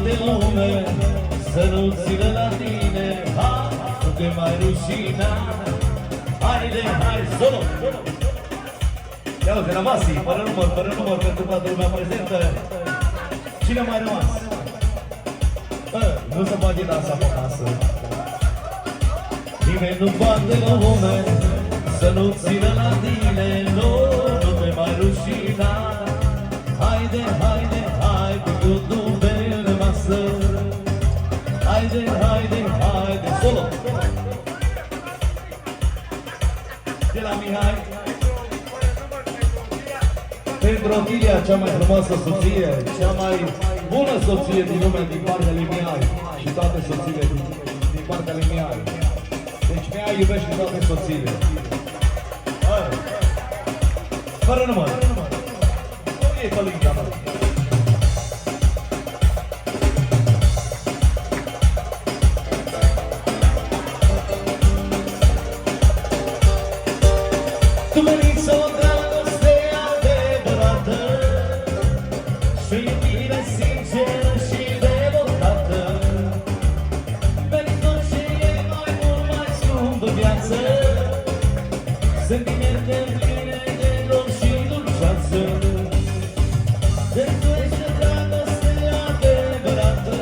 toate lume să nu țină la tine. Hai, nu te mai rușina. Haide, hai, solo! Ia uite, Ramasi, fără număr pentru toată lumea prezentă. Cine a mai rămas? Nu se poate dansa pe casă. Nimeni nu poate lume să nu țină la tine. Nu te mai rușina. Haide, haide, haide, cu dubele masă. Haide, haide, haide, solo! De la Mihai pentru Otilia, cea mai frumoasă soție, cea mai bună soție din lume, din partea lui Mihai. Și toate soțiile din partea lui Mihai. Deci Mihai iubește toate soțiile. Fără număr. Nu e pe lângă mă. Tu veniți o dragoste adevărată și iubire sinceră și devotată. Veniți tot ce e mai mult, mai scump în viață, sentimente pline de dor și dulceață. Deci o dragoste adevărată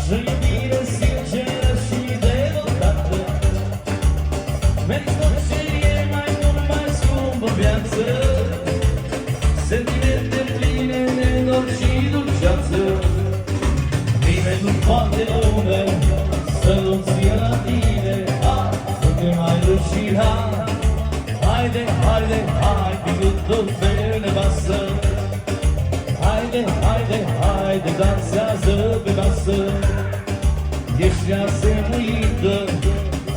și iubire sinceră și devotată. Veniți tot ce viață, sentimente pline de dor și dulceață. Nimeni nu poate lume să nu ție la tine. Hai, nu te mai rușina. Haide, haide, haide, cu dubele masă. Haide, haide, haide, dansează pe masă. Ești asemuită,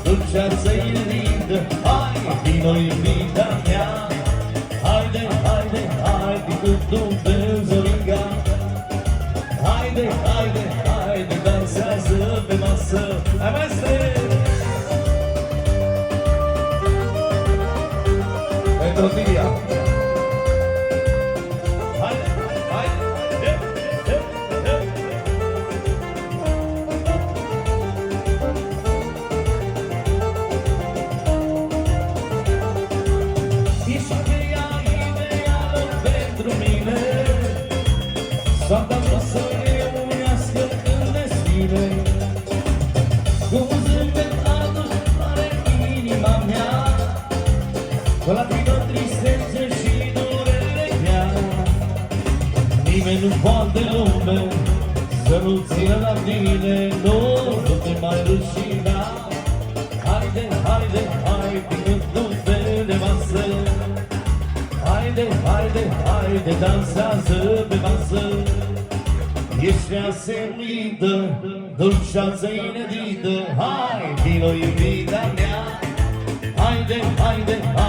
dulceață inedită. Hai, vino iubita mea. Haide, haide, haide, cu Dumnezeu Zoriga. Haide, haide, haide, dansează pe masă. Hai, maestre! Pentru Otilia. Haide, haide, hep, hep, hep. Soarta mea să reunească în destine, cu un zâmbet adus mare inima mea, cu lacrimă, tristețe și durere mea. Nimeni nu poate lume să nu țină la tine. Nu te mai rușina. Haide, haide, haide, cu dubele masă. Haide, haide, haide, dansează pe masă. Ești asemuită, dulceață inedită. Hai, vino iubita mea. Haide, haide, haide.